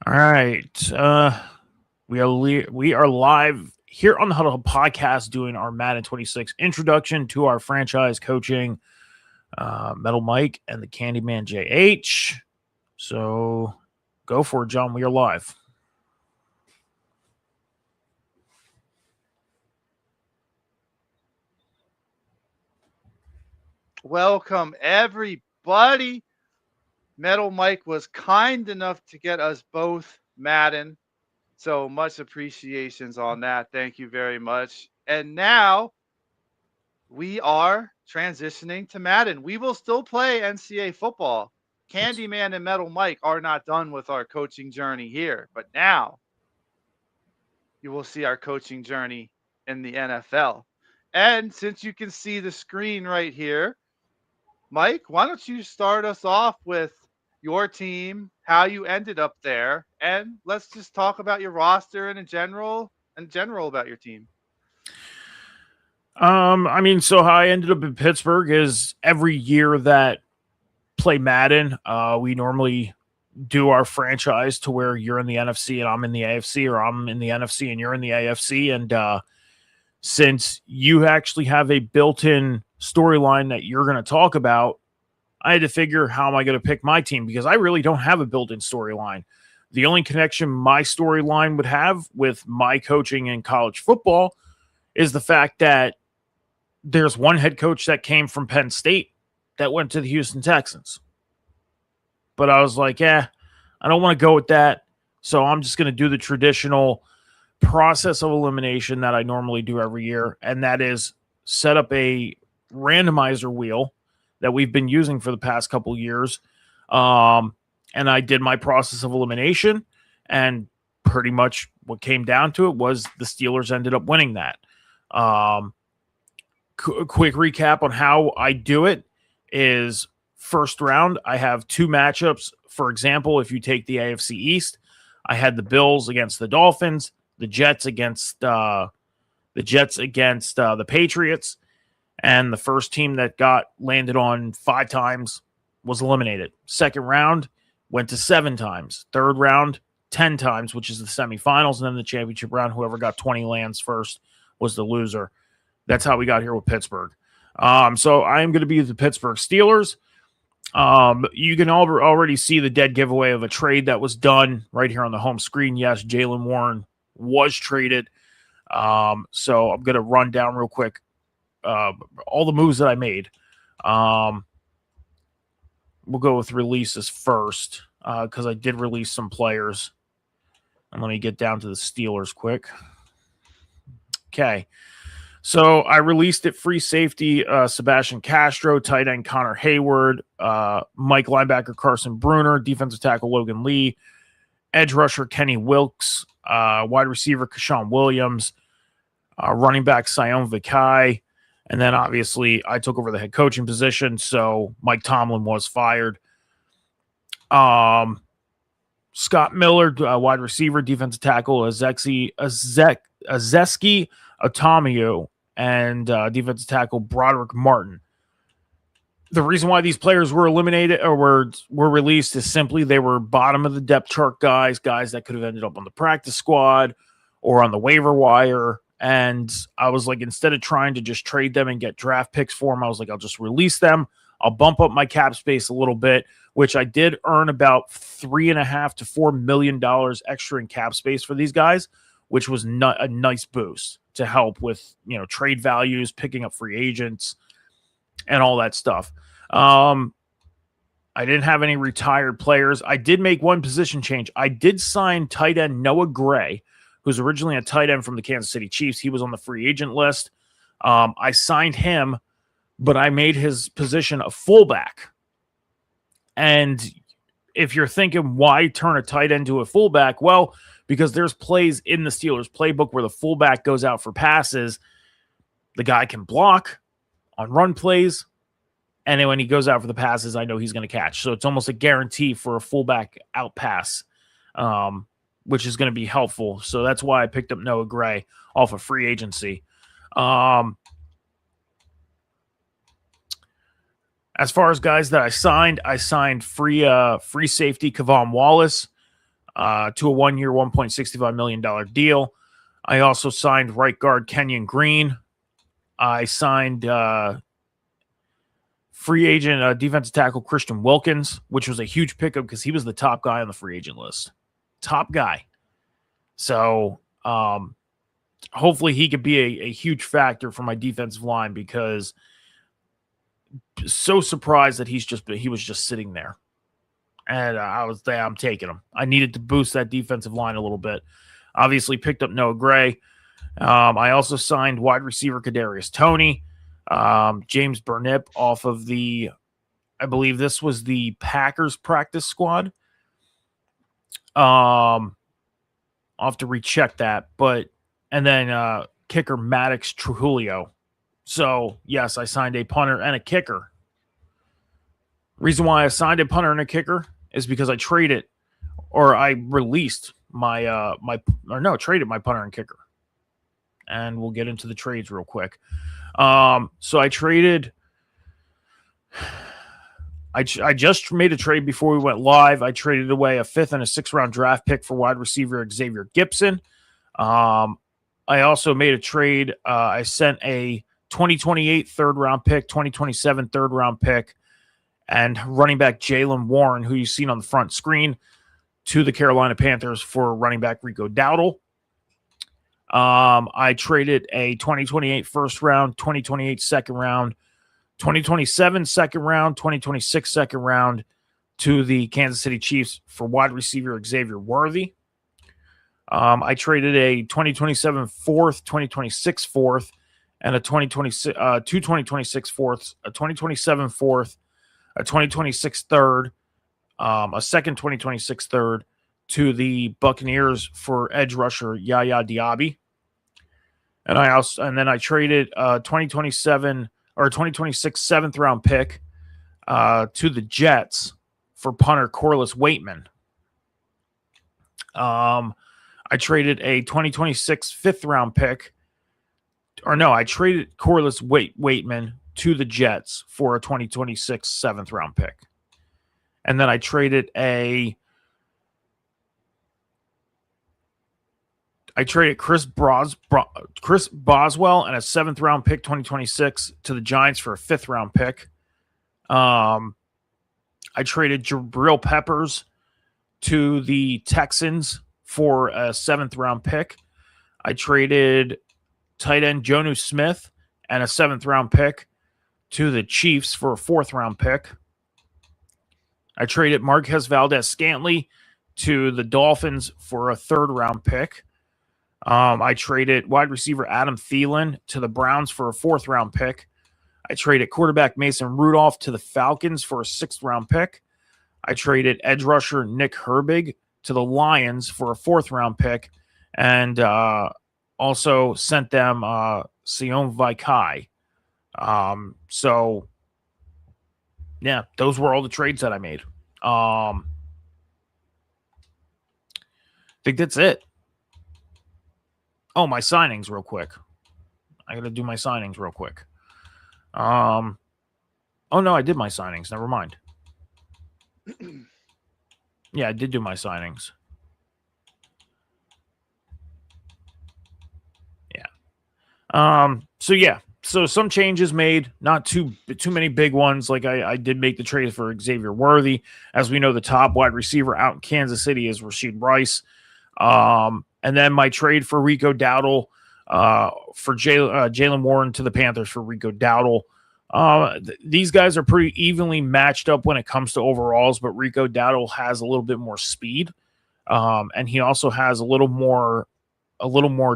All right. We are live here on the Huddle podcast doing our Madden 26 introduction to our franchise coaching, Metal Mike and the Candyman JH. So go for it, John. We are live. Welcome, everybody. Metal Mike was kind enough to get us both Madden. So much appreciations on that. Thank you very much. And now we are transitioning to Madden. We will still play NCAA football. Candyman and Metal Mike are not done with our coaching journey here, but now you will see our coaching journey in the NFL. And since you can see the screen right here, Mike, why don't you start us off with your team, how you ended up there, and let's just talk about your roster and in general about your team. So how I ended up in Pittsburgh is every year that play Madden, we normally do our franchise to where you're in the NFC and I'm in the AFC, or I'm in the NFC and you're in the AFC. And since you actually have a built-in storyline that you're going to talk about, I had to figure how am I going to pick my team, because I really don't have a built-in storyline. The only connection my storyline would have with my coaching in college football is the fact that there's one head coach that came from Penn State that went to the Houston Texans. But I was like, I don't want to go with that. So I'm just going to do the traditional process of elimination that I normally do every year. And that is set up a randomizer wheel that we've been using for the past couple of years. And I did my process of elimination. And pretty much what came down to it was the Steelers ended up winning that. Quick recap on how I do it is first round, I have two matchups. For example, if you take the AFC East, I had the Bills against the Dolphins, the Jets against the Patriots, and the first team that got landed on 5 times was eliminated. Second round went to 7 times. Third round, 10 times, which is the semifinals, and then the championship round, whoever got 20 lands first was the loser. That's how we got here with Pittsburgh. So I am going to be the Pittsburgh Steelers. You can already see the dead giveaway of a trade that was done right here on the home screen. Yes, Jaylen Warren was traded. So I'm going to run down real quick all the moves that I made. We'll go with releases first because I did release some players. And let me get down to the Steelers quick. Okay. So I released it free safety Sebastian Castro, tight end Connor Hayward, Mike linebacker Carson Bruner, defensive tackle Logan Lee, edge rusher Kenny Wilkes, wide receiver Kashawn Williams, running back Sion Vikai, and then obviously I took over the head coaching position, so Mike Tomlin was fired. Scott Miller, wide receiver, defensive tackle Azeski Otamiyu, and defensive tackle Broderick Martin. The reason why these players were eliminated or were released is simply they were bottom of the depth chart guys that could have ended up on the practice squad or on the waiver wire. And I was like, instead of trying to just trade them and get draft picks for them, I was like, I'll just release them. I'll bump up my cap space a little bit, which I did earn about $3.5 to $4 million extra in cap space for these guys, which was a nice boost to help with, trade values, picking up free agents, and all that stuff. I didn't have any retired players. I did make one position change. I did sign tight end Noah Gray, who's originally a tight end from the Kansas City Chiefs. He was on the free agent list. I signed him, but I made his position a fullback. And if you're thinking, why turn a tight end to a fullback? Well, because there's plays in the Steelers playbook where the fullback goes out for passes. The guy can block on run plays. And then when he goes out for the passes, I know he's going to catch. So it's almost a guarantee for a fullback out pass, which is going to be helpful. So that's why I picked up Noah Gray off of free agency. As far as guys that I signed free safety Kavon Wallace. to a 1-year, $1.65 million deal. I also signed right guard Kenyon Green. I signed free agent defensive tackle Christian Wilkins, which was a huge pickup because he was the top guy on the free agent list. Top guy. So hopefully he could be a huge factor for my defensive line, because so surprised that he was just sitting there. And I'm taking him. I needed to boost that defensive line a little bit. Obviously picked up Noah Gray. I also signed wide receiver Kadarius Toney, James Burnip off of I believe this was the Packers practice squad. I'll have to recheck that, and then kicker Maddox Trujillo. So yes, I signed a punter and a kicker. Reason why I signed a punter and a kicker is because I released traded my punter and kicker. And we'll get into the trades real quick. So I traded. I just made a trade before we went live. I traded away a 5th and a 6th round draft pick for wide receiver Xavier Gibson. I also made a trade. I sent a 2028 3rd round pick, 2027 3rd round pick, and running back Jaylen Warren, who you've seen on the front screen, to the Carolina Panthers for running back Rico Dowdle. I traded a 2028 1st round, 2028 2nd round, 2027 2nd round, 2026 2nd round to the Kansas City Chiefs for wide receiver Xavier Worthy. I traded a 2027 4th, 2026 4th, and a 2026 4ths, a 2027 4th, a 2026 3rd, a second 2026 3rd to the Buccaneers for edge rusher Yaya Diaby. And then I traded 2027 or 2026 7th round pick to the Jets for punter Corliss Waitman. I traded a 2026 5th round pick. I traded Corliss Waitman to the Jets for a 2026 7th round pick. And then I traded Chris Boswell and a 7th round pick 2026 to the Giants for a 5th round pick. I traded Jabril Peppers to the Texans for a 7th round pick. I traded tight end Jonnu Smith and a 7th round pick to the Chiefs for a 4th round pick. I traded Marquez Valdez-Scantling to the Dolphins for a 3rd round pick. I traded wide receiver Adam Thielen to the Browns for a 4th round pick. I traded quarterback Mason Rudolph to the Falcons for a 6th round pick. I traded edge rusher Nick Herbig to the Lions for a 4th round pick, and also sent them Sion Vaikai. So yeah, those were all the trades that I made. I think that's it. Oh, my signings real quick. I got to do my signings real quick. Oh, no, I did my signings. Never mind. Yeah, I did do my signings. Yeah. So some changes made, not too many big ones. Like I did make the trade for Xavier Worthy. As we know, the top wide receiver out in Kansas City is Rashid Rice. And then my trade for Rico Dowdle, for Jaylen Warren to the Panthers for Rico Dowdle. These guys are pretty evenly matched up when it comes to overalls, but Rico Dowdle has a little bit more speed. And he also has a little more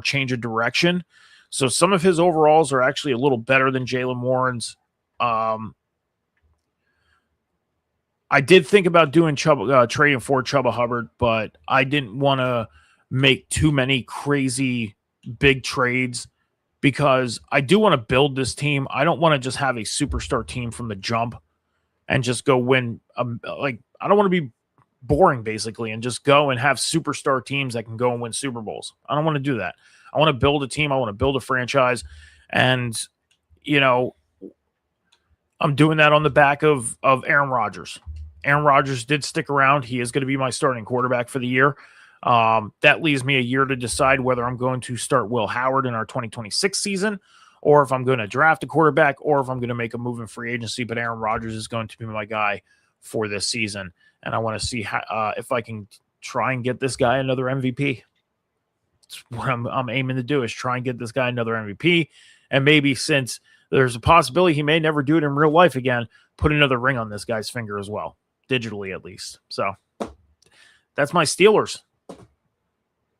change of direction. So some of his overalls are actually a little better than Jaylen Warren's. I did think about doing trading for Chuba Hubbard, but I didn't want to make too many crazy big trades because I do want to build this team. I don't want to just have a superstar team from the jump and just go win. I don't want to be boring basically and just go and have superstar teams that can go and win Super Bowls. I don't want to do that. I want to build a team. I want to build a franchise. And, I'm doing that on the back of Aaron Rodgers. Aaron Rodgers did stick around. He is going to be my starting quarterback for the year. That leaves me a year to decide whether I'm going to start Will Howard in our 2026 season, or if I'm going to draft a quarterback, or if I'm going to make a move in free agency. But Aaron Rodgers is going to be my guy for this season, and I want to see if I can try and get this guy another MVP. That's what I'm aiming to do, is try and get this guy another MVP, and maybe, since there's a possibility he may never do it in real life again, put another ring on this guy's finger as well, digitally at least. So that's my Steelers.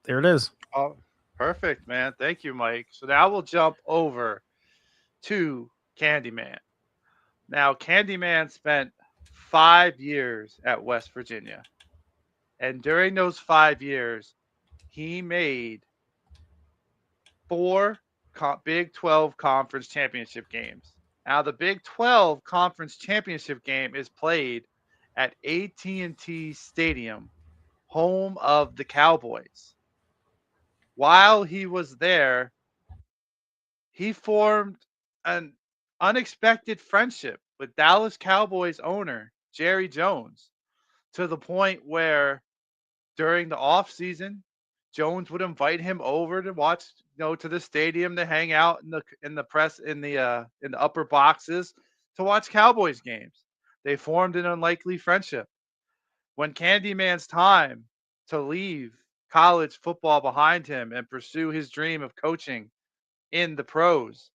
There it is. Oh, perfect, man. Thank you, Mike. So now we'll jump over to Candyman. Now, Candyman spent 5 years at West Virginia. And during those 5 years, he made 4 Big 12 conference championship games. Now, the Big 12 conference championship game is played at AT&T Stadium, home of the Cowboys. While he was there, he formed an unexpected friendship with Dallas Cowboys owner Jerry Jones, to the point where during the off season, Jones would invite him over to watch, to the stadium, to hang out in the press in the upper boxes to watch Cowboys games. They formed an unlikely friendship. When Candyman's time to leave college football behind him and pursue his dream of coaching in the pros,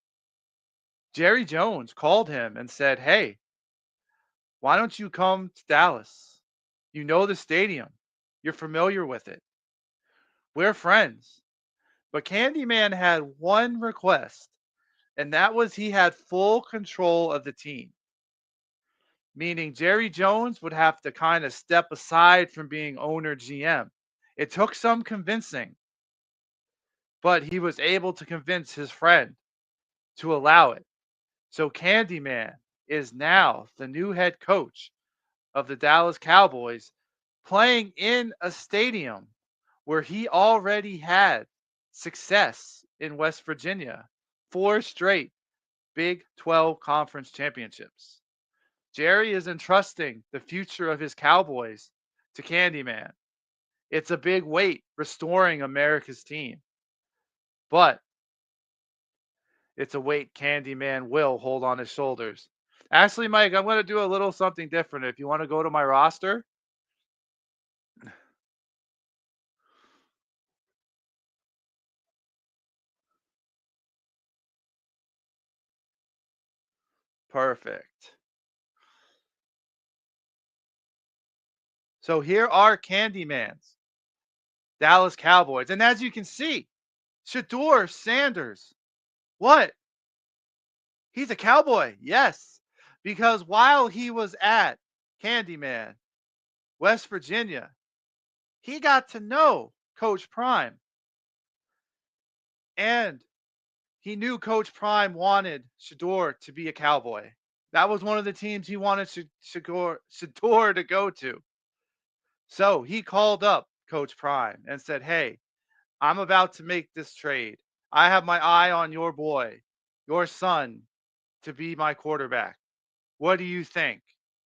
Jerry Jones called him and said, "Hey, why don't you come to Dallas? You know the stadium. You're familiar with it. We're friends." But Candyman had one request, and that was he had full control of the team. Meaning Jerry Jones would have to kind of step aside from being owner GM. It took some convincing, but he was able to convince his friend to allow it. So Candyman is now the new head coach of the Dallas Cowboys, playing in a stadium where he already had success in West Virginia, 4 straight Big 12 conference championships. Jerry is entrusting the future of his Cowboys to Candyman. It's a big weight restoring America's team, but it's a weight Candyman will hold on his shoulders. Actually, Mike, I'm going to do a little something different. If you want to go to my roster. Perfect. So here are Candyman's Dallas Cowboys. And as you can see, Shador Sanders. What? He's a Cowboy. Yes. Because while he was at Candyman, West Virginia, he got to know Coach Prime. And he knew Coach Prime wanted Shador to be a Cowboy. That was one of the teams he wanted Shador to go to. So he called up Coach Prime and said, "Hey, I'm about to make this trade. I have my eye on your boy, your son, to be my quarterback. What do you think?"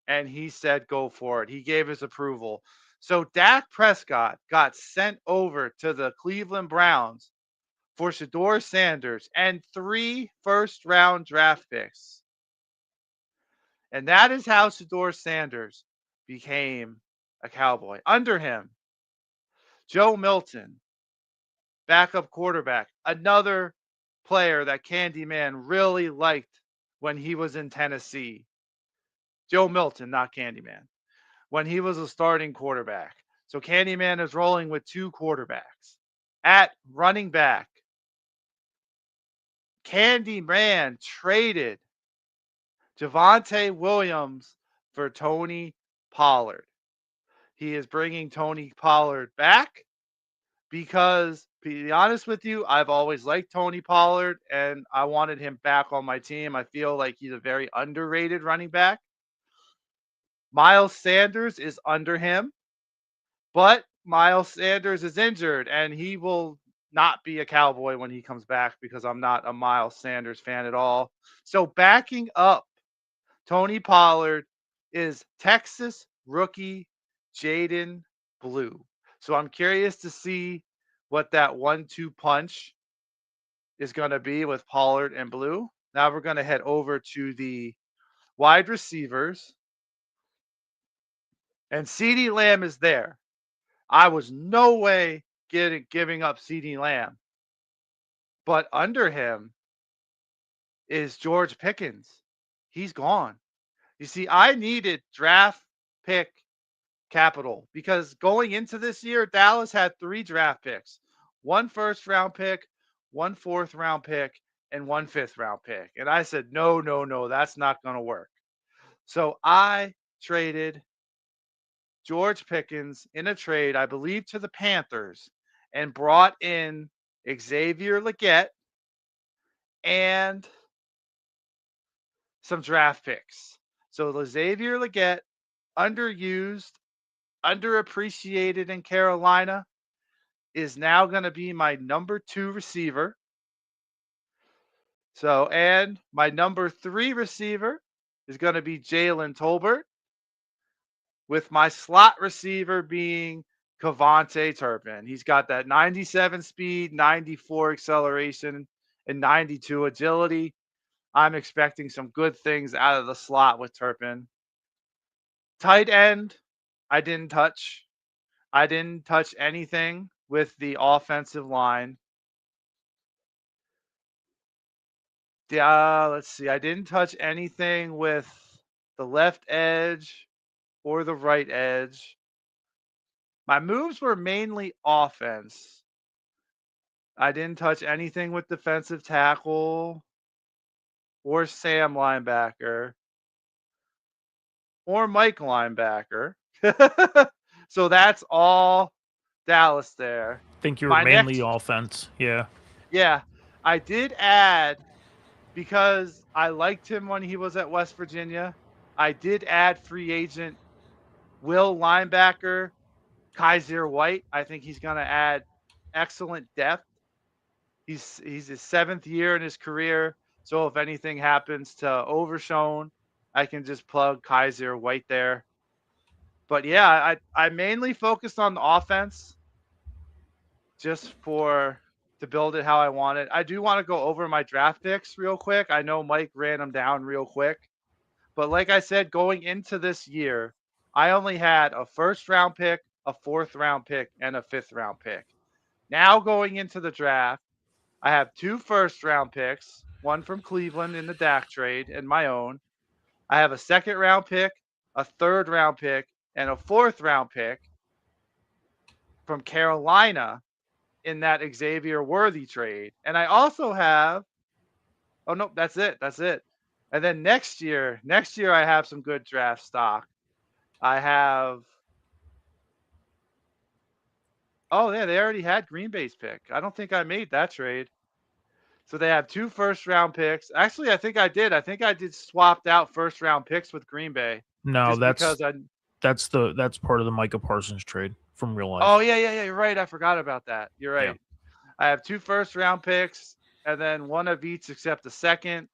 And he said, "Go for it." He gave his approval. So Dak Prescott got sent over to the Cleveland Browns for Shador Sanders and 3 first-round draft picks. And that is how Shador Sanders became a Cowboy. Under him, Joe Milton, backup quarterback, another player that Candyman really liked when he was in Tennessee. Joe Milton, not Candyman, when he was a starting quarterback. So Candyman is rolling with 2 quarterbacks. At running back, Candyman traded Javonte Williams for Tony Pollard. He is bringing Tony Pollard back because, to be honest with you, I've always liked Tony Pollard and I wanted him back on my team. I feel like he's a very underrated running back. Miles Sanders is under him, but Miles Sanders is injured and he will not be a Cowboy when he comes back because I'm not a Miles Sanders fan at all. So backing up Tony Pollard is Texas rookie Jaden Blue. So I'm curious to see what that 1-2 punch is going to be with Pollard and Blue. Now we're going to head over to the wide receivers. And CeeDee Lamb is there. I was no way giving up CeeDee Lamb. But under him is George Pickens. He's gone. You see, I needed draft pick capital because going into this year, Dallas had 3 draft picks, 1 first-round pick, 1 fourth-round pick, and 1 fifth-round pick. And I said, no, that's not going to work. So I traded George Pickens in a trade, I believe, to the Panthers and brought in Xavier Legette and some draft picks. So Xavier Legette, underused, underappreciated in Carolina, is now going to be my number 2 receiver. So, and my number 3 receiver is going to be Jalen Tolbert, with my slot receiver being Kavonte Turpin. He's got that 97 speed, 94 acceleration, and 92 agility. I'm expecting some good things out of the slot with Turpin. Tight end, I didn't touch. I didn't touch anything with the offensive line. Let's see. I didn't touch anything with the left edge or the right edge. My moves were mainly offense. I didn't touch anything with defensive tackle or Sam linebacker or Mike linebacker. So that's all Dallas there. I think you're My mainly next, offense. Yeah. yeah, I did add, because I liked him when he was at West Virginia, I did add free agent Will linebacker Kaiser White. I think he's going to add excellent depth. He's his 7th year in his career, so if anything happens to Overshone, I can just plug Kaiser White there. But yeah, I mainly focused on the offense just to build it how I want it. I do want to go over my draft picks real quick. I know Mike ran them down real quick. But like I said, going into this year, I only had a first-round pick, a fourth-round pick, and a fifth-round pick. Now going into the draft, I have 2 first-round picks, one from Cleveland in the Dak trade and my own. I have a second-round pick, a third-round pick, and a fourth-round pick from Carolina in that Xavier Worthy trade. And I also have, oh no, that's it. And then next year I have some good draft stock. I have, oh yeah, they already had Green Bay's pick. I don't think I made that trade. So they have 2 first-round picks. Actually, I think I did. I think I did swapped out first-round picks with Green Bay. No, Because that's part of the Micah Parsons trade from real life. Oh yeah. You're right. I forgot about that. You're right. Yeah. I have 2 first-round picks, and then one of each except the second.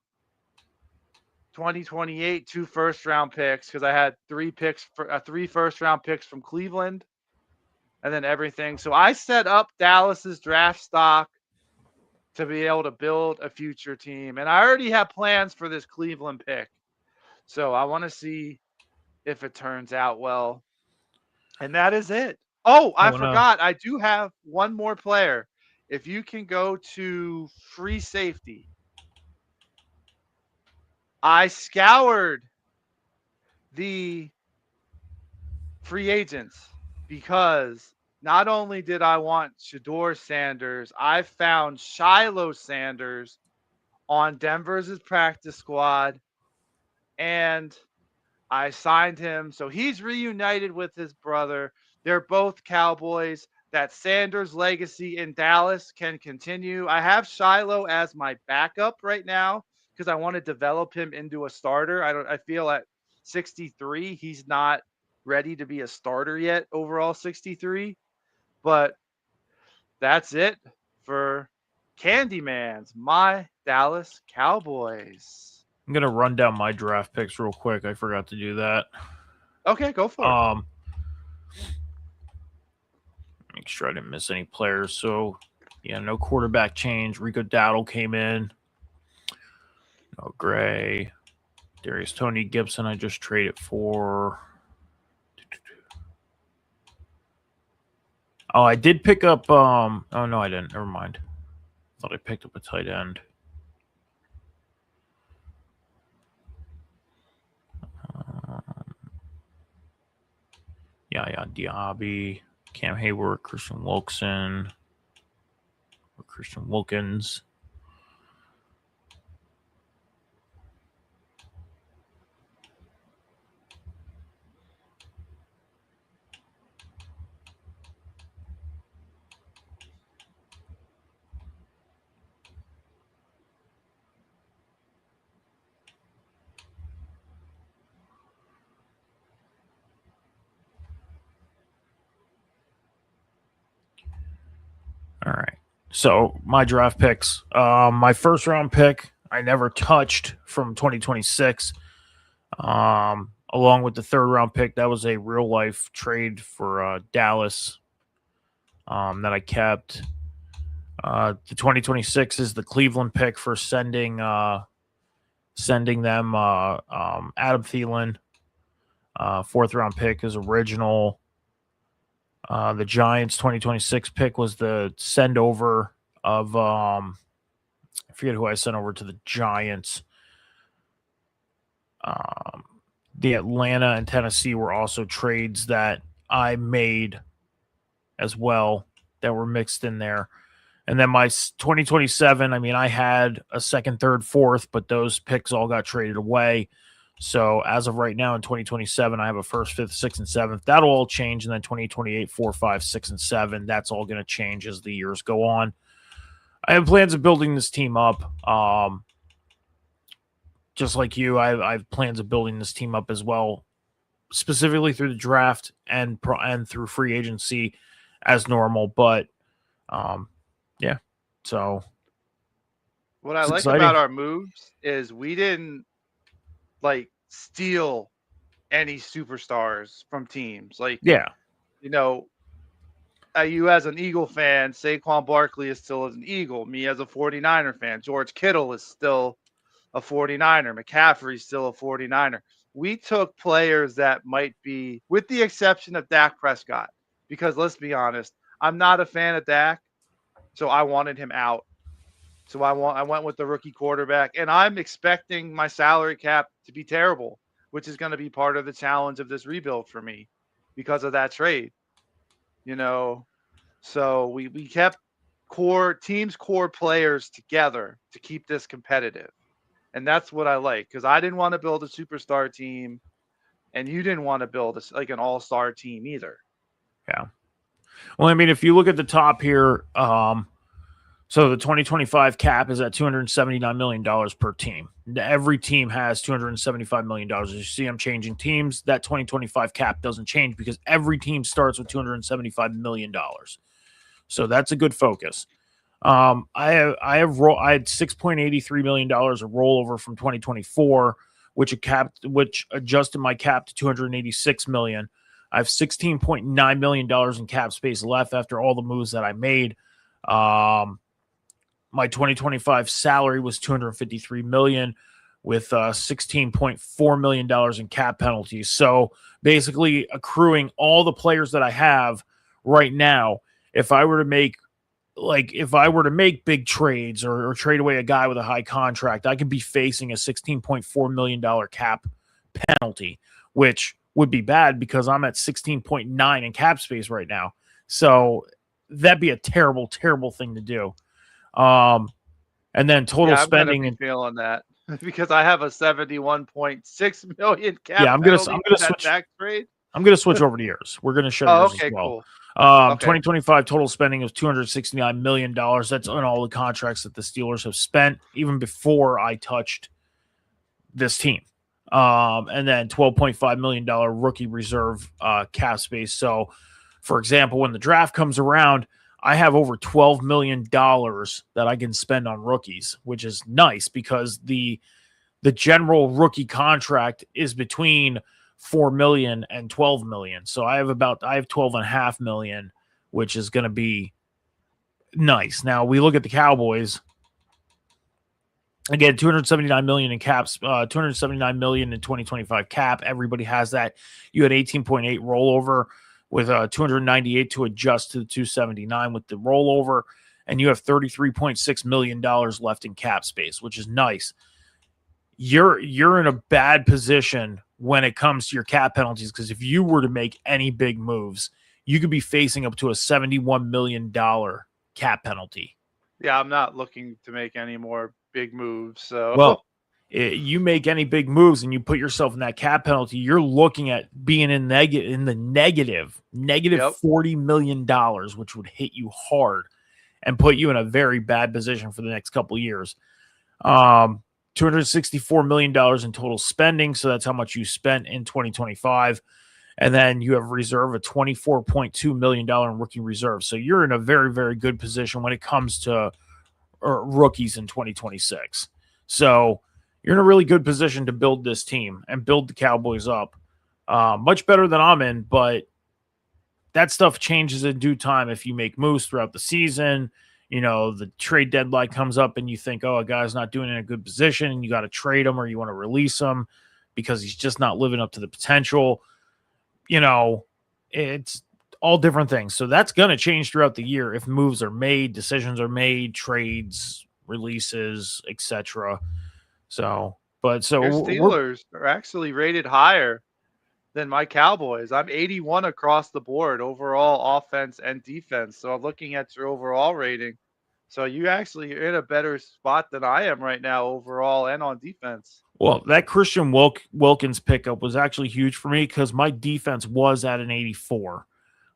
2028, 2 first-round picks because I had 3 first-round picks from Cleveland, and then everything. So I set up Dallas's draft stock to be able to build a future team, and I already have plans for this Cleveland pick. So I want to see if it turns out well, and that is it. Oh, I forgot. I do have one more player. If you can go to free safety. I scoured the free agents because not only did I want Shedeur Sanders, I found Shiloh Sanders on Denver's practice squad, and I signed him. So he's reunited with his brother. They're both Cowboys. That Sanders legacy in Dallas can continue. I have Shiloh as my backup right now because I want to develop him into a starter. I feel at 63, he's not ready to be a starter yet, overall 63. But that's it for Candyman's My Dallas Cowboys. I'm going to run down my draft picks real quick. I forgot to do that. Okay, go for it. make sure I didn't miss any players. So, yeah, no quarterback change. Rico Dowdle came in. No Gray. Darius Tony Gibson, I just traded for. Oh, I did pick up. Oh, no, I didn't. Never mind. Thought I picked up a tight end. Yeah, Diaby, Cam Hayward, Christian Wilkins. All right. So my draft picks. My first round pick, I never touched from 2026. Along with the third round pick, that was a real life trade for Dallas that I kept. The 2026 is the Cleveland pick for sending them Adam Thielen. Fourth round pick is original. The Giants 2026 pick was the send over of I forget who I sent over to the Giants. The Atlanta and Tennessee were also trades that I made as well that were mixed in there. And then my 2027, I mean, I had a second, third, fourth, but those picks all got traded away. So as of right now in 2027, I have a first, fifth, sixth, and seventh. That'll all change. And then 2028, 4, 5, 6, and 7. That's all going to change as the years go on. I have plans of building this team up. Just like you, I have plans of building this team up as well, specifically through the draft and through free agency as normal. But yeah, so what I like about our moves is we didn't like steal any superstars from teams. Like, yeah, you know, you as an Eagle fan, Saquon Barkley is still an Eagle. Me as a 49er fan, George Kittle is still a 49er. McCaffrey's still a 49er. We took players that might be, with the exception of Dak Prescott, because let's be honest, I'm not a fan of Dak, so I wanted him out. So I went with the rookie quarterback, and I'm expecting my salary cap to be terrible, which is going to be part of the challenge of this rebuild for me because of that trade. You know, so we kept core players together to keep this competitive. And that's what I like, because I didn't want to build a superstar team, and you didn't want to build like an all-star team either. Yeah. Well, I mean, if you look at the top here, so the 2025 cap is at $279 million per team. Every team has $275 million. As you see, I'm changing teams. That 2025 cap doesn't change because every team starts with $275 million. So that's a good focus. I had $6.83 million of rollover from 2024, which adjusted my cap to $286 million. I have $16.9 million in cap space left after all the moves that I made. My 2025 salary was $253 million with $16.4 million in cap penalties. So basically accruing all the players that I have right now, if I were to make big trades or trade away a guy with a high contract, I could be facing a $16.4 million cap penalty, which would be bad because I'm at 16.9 in cap space right now. So that'd be a terrible, terrible thing to do. And then total spending. I'm feeling that because I have a 71.6 million cap. Yeah, I'm gonna switch. Tax trade. I'm gonna switch over to yours. We're gonna show yours as well. Cool. 2025 total spending was $269 million. That's on all the contracts that the Steelers have spent, even before I touched this team. And then $12.5 million rookie reserve cap space. So, for example, when the draft comes around, I have over $12 million that I can spend on rookies, which is nice because the general rookie contract is between $4 million and $12 million. So I have $12.5 million which is going to be nice. Now we look at the Cowboys. Again, $279 million in caps, $279 million in 2025 cap. Everybody has that. You had 18.8 rollover with 298 to adjust to the 279 with the rollover, and you have $33.6 million left in cap space, which is nice. You're in a bad position when it comes to your cap penalties, because if you were to make any big moves, you could be facing up to a $71 million cap penalty. Yeah, I'm not looking to make any more big moves. So, well, you make any big moves and you put yourself in that cap penalty, you're looking at being in the negative $40 million, which would hit you hard and put you in a very bad position for the next couple of years. $264 million in total spending. So that's how much you spent in 2025. And then you have reserve of $24.2 million in rookie reserve. So you're in a very, very good position when it comes to rookies in 2026. So you're in a really good position to build this team and build the Cowboys up. Much better than I'm in, but that stuff changes in due time if you make moves throughout the season. You know, the trade deadline comes up and you think, oh, a guy's not doing in a good position and you got to trade him or you want to release him because he's just not living up to the potential. You know, it's all different things. So that's going to change throughout the year if moves are made, decisions are made, trades, releases, etc. So, but so your Steelers are actually rated higher than my Cowboys. I'm 81 across the board, overall offense and defense. So I'm looking at your overall rating. So you actually are in a better spot than I am right now overall and on defense. Well, that Christian Wilkins pickup was actually huge for me because my defense was at an 84.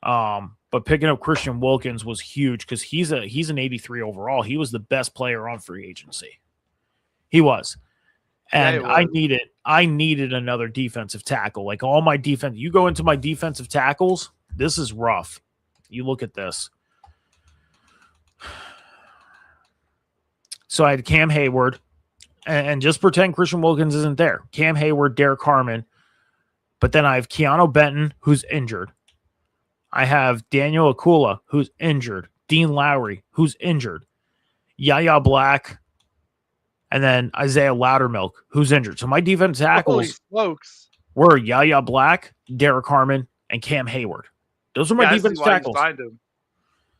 But picking up Christian Wilkins was huge because he's an 83 overall. He was the best player on free agency. He was. And yeah, I needed another defensive tackle. Like all my defense, you go into my defensive tackles, this is rough. You look at this. So I had Cam Hayward, and just pretend Christian Wilkins isn't there. Cam Hayward, Derek Harmon, but then I have Keanu Benton, who's injured. I have Daniel Akula, who's injured. Dean Lowry, who's injured. Yaya Black, and then Isaiah Loudermilk, who's injured. So my defense tackles were Yaya Black, Derek Harmon, and Cam Hayward. Those are my defense tackles.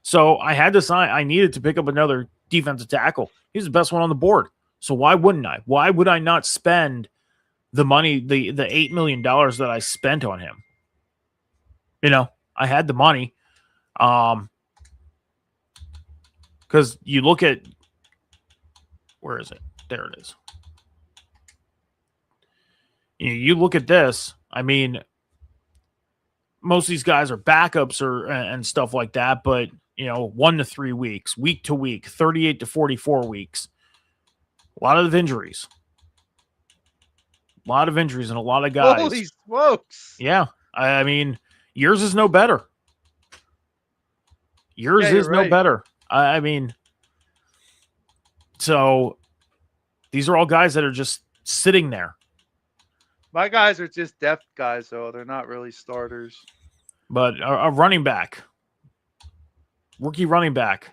So I had to sign. I needed to pick up another defensive tackle. He's the best one on the board. So why wouldn't I? Why would I not spend the money, the $8 million that I spent on him? You know, I had the money. Because you look at, where is it? There it is. You look at this. I mean, most of these guys are backups and stuff like that, but 1 to 3 weeks, week to week, 38 to 44 weeks. A lot of injuries. A lot of injuries and a lot of guys. Holy smokes. Yeah. I mean, yours is no better. Yours is no better. I mean, so these are all guys that are just sitting there. My guys are just depth guys, though. They're not really starters. But a running back, rookie running back,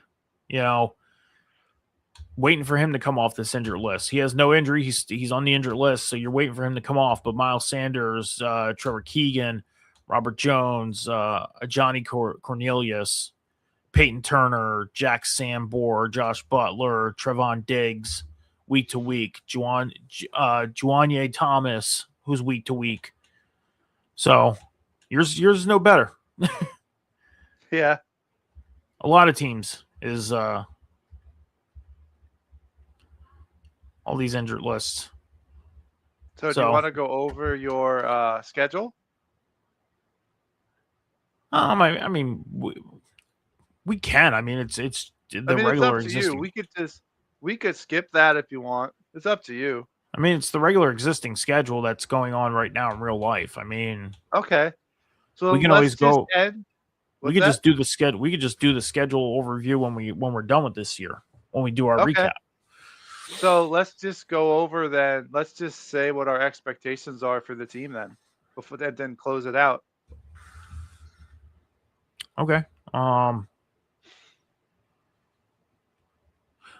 waiting for him to come off this injured list. He has no injury. He's on the injured list, so you're waiting for him to come off. But Miles Sanders, Trevor Keegan, Robert Jones, Johnny Cornelius, Peyton Turner, Jack Sambor, Josh Butler, Trevon Diggs, week to week. Juanye Thomas, who's week to week. So yours is no better. Yeah. A lot of teams is all these injured lists. So do you want to go over your schedule? I mean, we can. I mean, it's regular existing. We could skip that if you want. It's up to you. I mean, it's the regular existing schedule that's going on right now in real life. I mean, okay. So we can always go. We could just do the schedule. We could just do the schedule overview when we're done with this year, when we do our recap. So let's just go over then. Let's just say what our expectations are for the team then, before that, then close it out. Okay.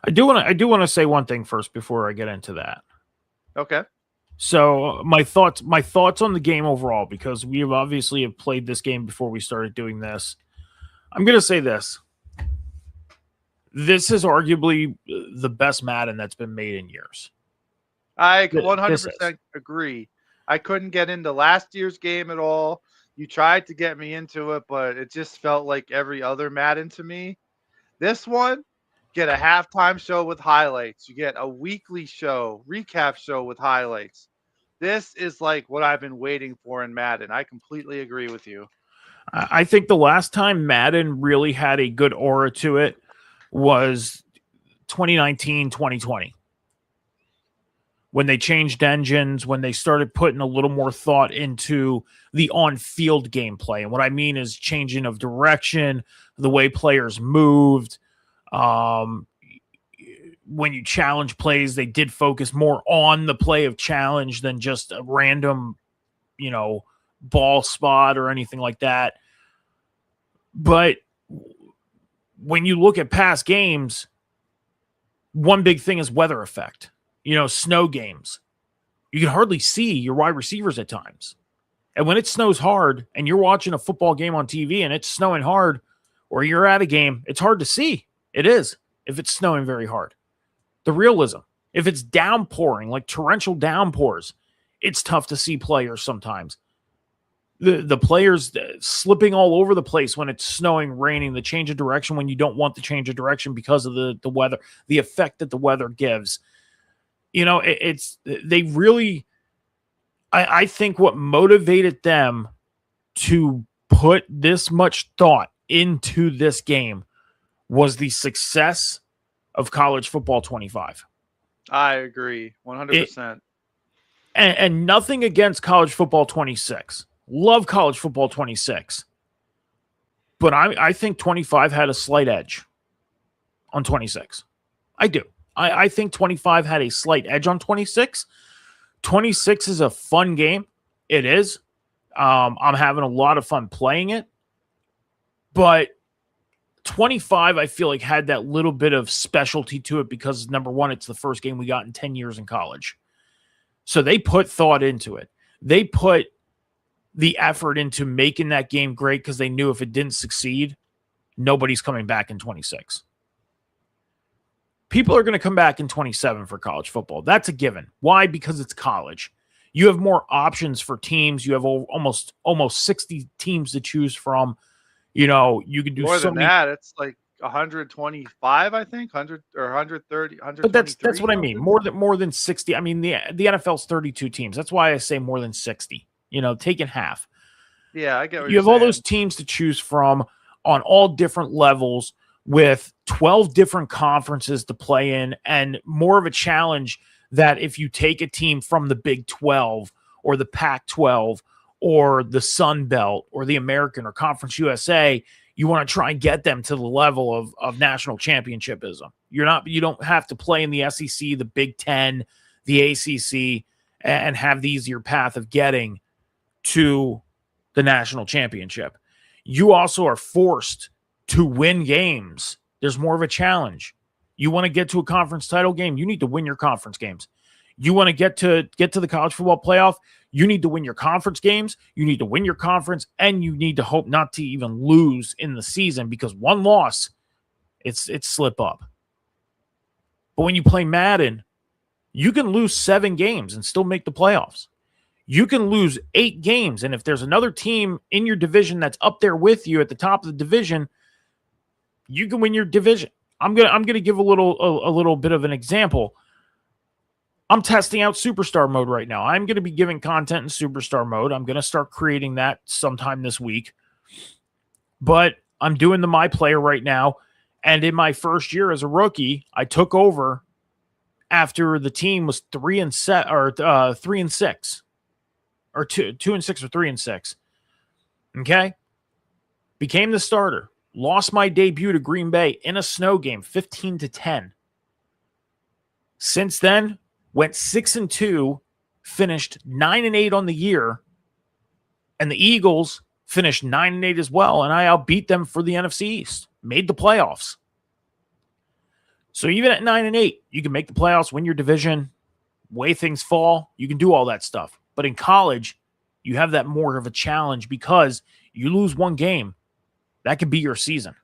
I do want to say one thing first before I get into that. Okay. So my thoughts on the game overall, because we have obviously have played this game before we started doing this. I'm going to say this. This is arguably the best Madden that's been made in years. I 100% agree. I couldn't get into last year's game at all. You tried to get me into it, but it just felt like every other Madden to me. This one, get a halftime show with highlights. You get a weekly show, recap show with highlights. This is like what I've been waiting for in Madden. I completely agree with you. I think the last time Madden really had a good aura to it was 2019, 2020. When they changed engines, when they started putting a little more thought into the on-field gameplay. And what I mean is changing of direction, the way players moved. When you challenge plays, they did focus more on the play of challenge than just a random, ball spot or anything like that. But when you look at past games, one big thing is weather effect. Snow games. You can hardly see your wide receivers at times. And when it snows hard and you're watching a football game on TV and it's snowing hard, or you're at a game, it's hard to see. It is, if it's snowing very hard. The realism. If it's downpouring, like torrential downpours, it's tough to see players sometimes. The players slipping all over the place when it's snowing, raining, the change of direction when you don't want the change of direction because of the weather, the effect that the weather gives. They really, I think what motivated them to put this much thought into this game was the success of College Football 25. I agree 100%. And nothing against College Football 26. Love College Football 26. But I think 25 had a slight edge on 26. I do. I think 25 had a slight edge on 26. 26 is a fun game. It is. I'm having a lot of fun playing it. But 25, I feel like, had that little bit of specialty to it because, number one, it's the first game we got in 10 years in college. So they put thought into it. They put the effort into making that game great because they knew if it didn't succeed, nobody's coming back in 26. People are going to come back in 27 for college football. That's a given. Why? Because it's college. You have more options for teams. You have almost 60 teams to choose from. You can do more than that. It's like 125, I think, 100 or 130, 123. But that's what I mean. More than 60. I mean, the NFL's 32 teams. That's why I say more than 60. Taking half. Yeah, I get what you have all those teams to choose from on all different levels with 12 different conferences to play in, and more of a challenge that if you take a team from the Big 12 or the Pac-12 or the Sun Belt or the American or Conference USA, you want to try and get them to the level of national championshipism. You don't have to play in the SEC, the Big 10, the ACC, and have the easier path of getting to the national championship. You also are forced to win games. There's more of a challenge. You want to get to a conference title game, you need to win your conference games. You want to get to the college football playoff, you need to win your conference games, you need to win your conference, and you need to hope not to even lose in the season, because one loss, it's slip up. But when you play Madden, you can lose 7 games and still make the playoffs. You can lose 8 games, and if there's another team in your division that's up there with you at the top of the division, you can win your division. I'm gonna give a little bit of an example. I'm testing out Superstar mode right now. I'm gonna be giving content in Superstar mode. I'm gonna start creating that sometime this week. But I'm doing the My Player right now, and in my first year as a rookie, I took over after the team was 3-6, or 2-6, or 3-6. Okay, became the starter. Lost my debut to Green Bay in a snow game, 15-10. Since then, went 6-2, finished 9-8 on the year, and the Eagles finished 9-8 as well, and I outbeat them for the NFC East, made the playoffs. So even at 9-8, you can make the playoffs, win your division, way things fall. You can do all that stuff. But in college, you have that more of a challenge because you lose one game, that could be your season.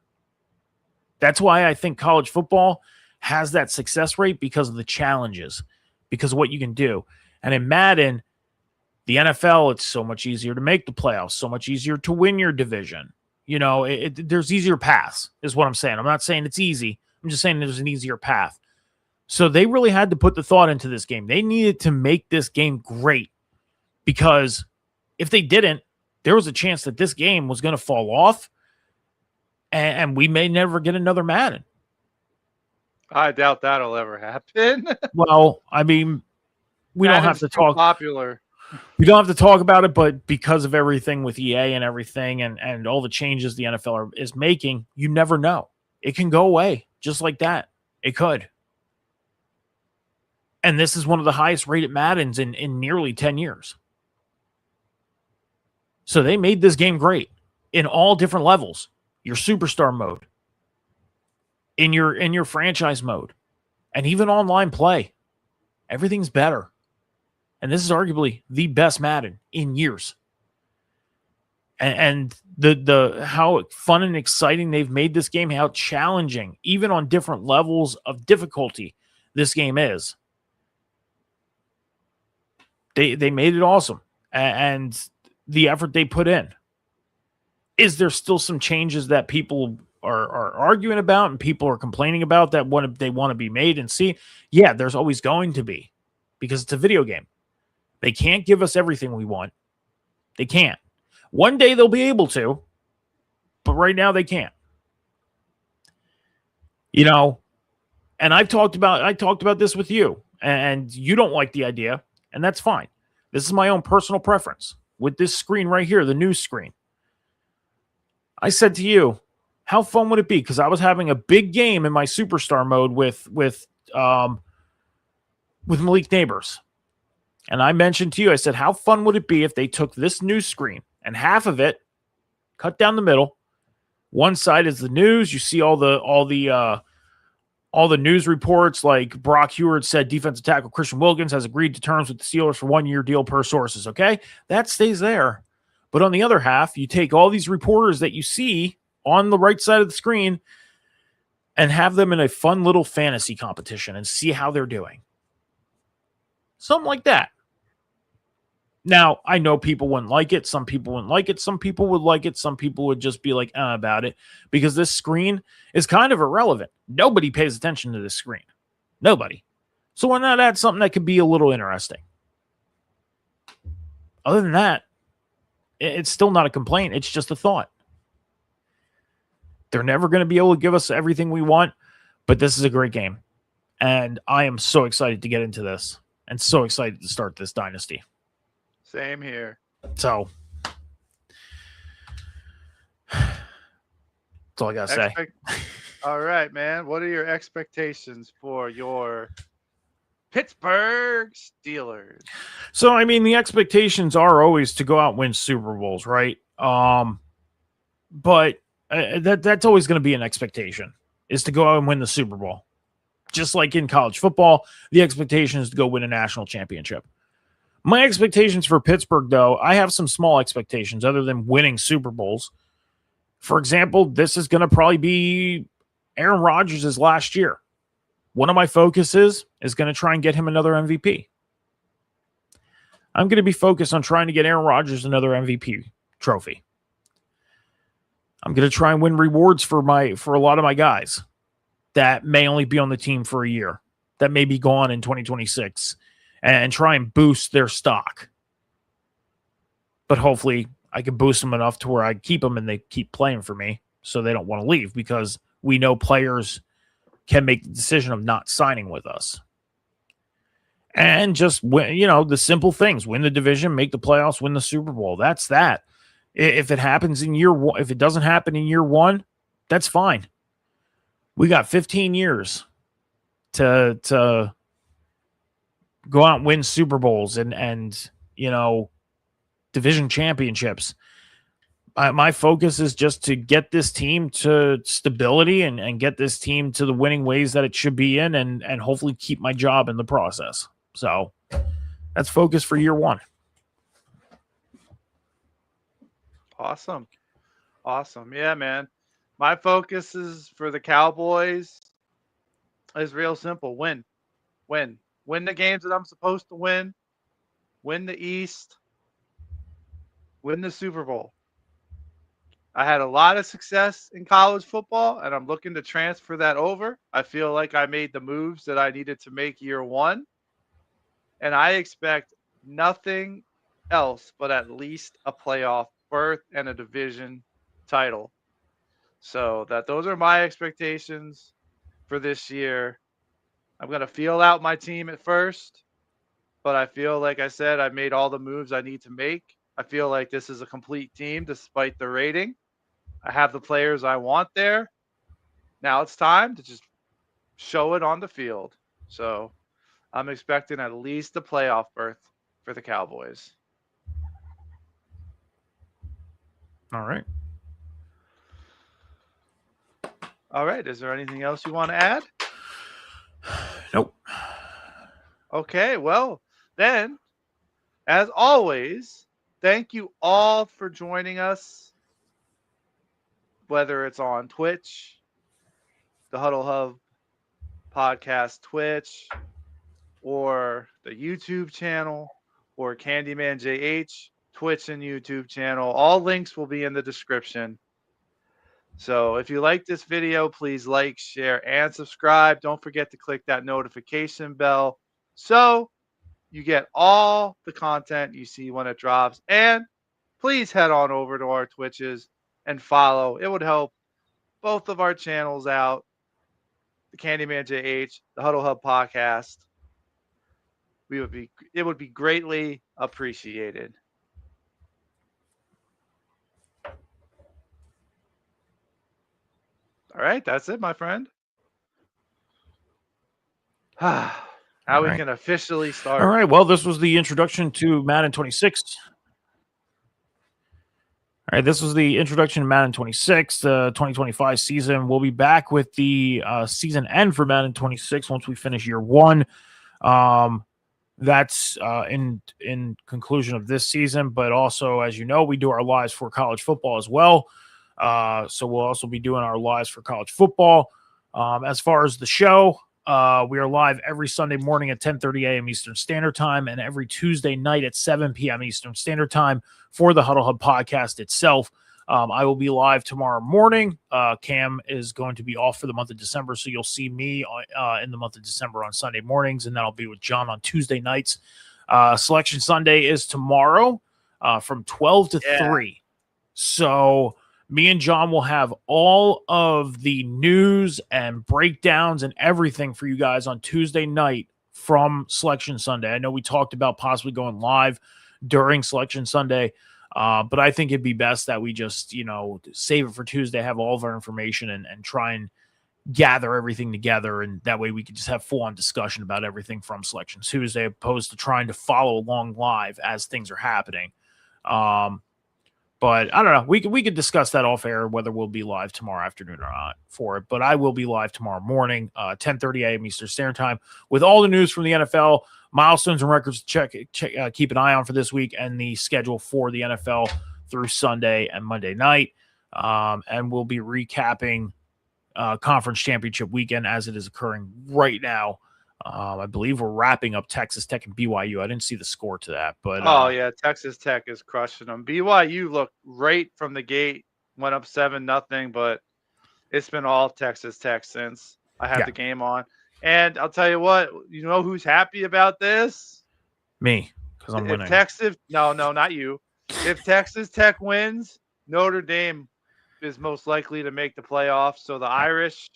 That's why I think college football has that success rate, because of the challenges, because of what you can do. And in Madden, the NFL, it's so much easier to make the playoffs, so much easier to win your division. You know, there's easier paths, is what I'm saying. I'm not saying it's easy. I'm just saying there's an easier path. So they really had to put the thought into this game. They needed to make this game great, because if they didn't, there was a chance that this game was going to fall off, and we may never get another Madden. I doubt that'll ever happen. Well, I mean, we don't have to talk. Popular. We don't have to talk about it, but because of everything with EA and everything, and all the changes the NFL is making, you never know. It can go away just like that. It could. And this is one of the highest rated Maddens in nearly 10 years. So they made this game great in all different levels. Your superstar mode, in your franchise mode, and even online play. Everything's better. And this is arguably the best Madden in years. And the how fun and exciting they've made this game, how challenging, even on different levels of difficulty, this game is. They made it awesome. And the effort they put in. Is there still some changes that people are arguing about and people are complaining about that they want to be made and see? Yeah, there's always going to be, because it's a video game. They can't give us everything we want. They can't. One day they'll be able to, but right now they can't. You know, and I talked about this with you, and you don't like the idea, and that's fine. This is my own personal preference with this screen right here, the news screen. I said to you, how fun would it be? Because I was having a big game in my superstar mode with Malik Neighbors. And I mentioned to you, I said, how fun would it be if they took this news screen and half of it, cut down the middle. One side is the news. You see all the news reports, like Brock Heward said defensive tackle Christian Wilkins has agreed to terms with the Steelers for 1-year deal per sources. Okay, that stays there. But on the other half, you take all these reporters that you see on the right side of the screen and have them in a fun little fantasy competition and see how they're doing. Something like that. Now, I know people wouldn't like it. Some people wouldn't like it. Some people would like it. Some people would just be like, about it, because this screen is kind of irrelevant. Nobody pays attention to this screen. Nobody. So why not add something that could be a little interesting? Other than that, it's still not a complaint. It's just a thought. They're never going to be able to give us everything we want, but this is a great game. And I am so excited to get into this and so excited to start this dynasty. Same here. So that's all I got to say. All right, man. What are your expectations for your Pittsburgh Steelers? So, I mean, the expectations are always to go out and win Super Bowls, right? But that's always going to be an expectation, is to go out and win the Super Bowl. Just like in college football, the expectation is to go win a national championship. My expectations for Pittsburgh, though, I have some small expectations other than winning Super Bowls. For example, this is going to probably be Aaron Rodgers' last year. One of my focuses is going to try and get him another MVP. I'm going to be focused on trying to get Aaron Rodgers another MVP trophy. I'm going to try and win rewards for a lot of my guys that may only be on the team for a year, that may be gone in 2026, and try and boost their stock. But hopefully I can boost them enough to where I keep them and they keep playing for me so they don't want to leave, because we know players can make the decision of not signing with us. And just win, the simple things: win the division, make the playoffs, win the Super Bowl. That's that. If it happens in year one, if it doesn't happen in year one, that's fine. We got 15 years to go out and win Super Bowls and division championships. my focus is just to get this team to stability and get this team to the winning ways that it should be in, and hopefully keep my job in the process. So that's focus for year one. Awesome. Yeah, man. My focus is for the Cowboys is real simple. Win the games that I'm supposed to win the East, win the Super Bowl. I had a lot of success in college football, and I'm looking to transfer that over. I feel like I made the moves that I needed to make year one, and I expect nothing else but at least a playoff berth and a division title. So those are my expectations for this year. I'm going to feel out my team at first, but I feel like I said I made all the moves I need to make. I feel like this is a complete team despite the rating. I have the players I want there. Now it's time to just show it on the field. So I'm expecting at least a playoff berth for the Cowboys. All right. All right. Is there anything else you want to add? Nope. Okay. Well, then, as always, thank you all for joining us, whether it's on Twitch, the Huddle Hub podcast Twitch, or the YouTube channel, or Candyman JH Twitch and YouTube channel. All links will be in the description. So if you like this video, please like, share, and subscribe. Don't forget to click that notification bell so you get all the content you see when it drops. And please head on over to our Twitches and follow. It would help both of our channels out. The Candyman JH, the Huddle Hub podcast. It would be greatly appreciated. All right, that's it, my friend. Now we can officially start. All right. Well, this was the introduction to Madden 26. All right, this was the introduction to Madden 26, the 2025 season. We'll be back with the season end for Madden 26 once we finish year one. That's in conclusion of this season, but also, as you know, we do our lives for college football as well. So we'll also be doing our lives for college football. As far as the show, we are live every Sunday morning at 10:30 a.m. Eastern Standard Time and every Tuesday night at 7 p.m. Eastern Standard Time for the Huddle Hub podcast itself. I will be live tomorrow morning. Cam is going to be off for the month of December, so you'll see me in the month of December on Sunday mornings, and then I'll be with John on Tuesday nights. Selection Sunday is tomorrow from 12 to 3. So me and John will have all of the news and breakdowns and everything for you guys on Tuesday night from Selection Sunday. I know we talked about possibly going live during Selection Sunday, but I think it'd be best that we just, save it for Tuesday, have all of our information and try and gather everything together. And that way we can just have full-on discussion about everything from Selection Tuesday, opposed to trying to follow along live as things are happening. But I don't know. We could discuss that off air, whether we'll be live tomorrow afternoon or not for it. But I will be live tomorrow morning, 10:30 a.m. Eastern Standard Time, with all the news from the NFL, milestones and records to keep an eye on for this week, and the schedule for the NFL through Sunday and Monday night. And we'll be recapping conference championship weekend as it is occurring right now. I believe we're wrapping up Texas Tech and BYU. I didn't see the score to that, but yeah, Texas Tech is crushing them. BYU looked right from the gate, went up 7-0, but it's been all Texas Tech since I had the game on. And I'll tell you what, you know who's happy about this? Me, because I'm winning. No, not you. If Texas Tech wins, Notre Dame is most likely to make the playoffs. So the Irish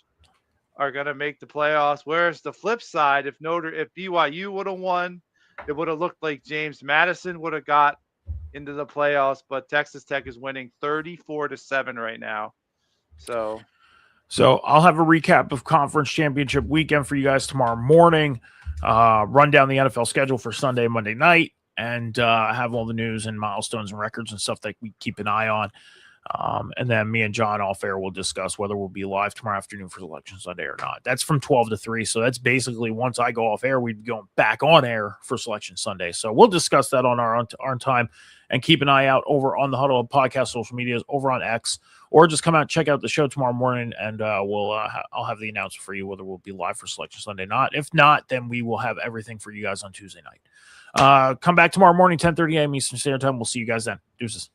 are going to make the playoffs. Whereas the flip side, if BYU would have won, it would have looked like James Madison would have got into the playoffs, but Texas Tech is winning 34-7 right now. So I'll have a recap of conference championship weekend for you guys tomorrow morning, run down the NFL schedule for Sunday and Monday night, and have all the news and milestones and records and stuff that we keep an eye on. And then me and John off air will discuss whether we'll be live tomorrow afternoon for Selection Sunday or not. That's from 12 to 3. So that's basically once I go off air, we'd be going back on air for Selection Sunday. So we'll discuss that on our own time, and keep an eye out over on the Huddle Podcast social medias, over on X, or just come out and check out the show tomorrow morning, and I'll have the announcement for you whether we'll be live for Selection Sunday or not. If not, then we will have everything for you guys on Tuesday night. Come back tomorrow morning, 10:30 a.m. Eastern Standard Time. We'll see you guys then. Deuces.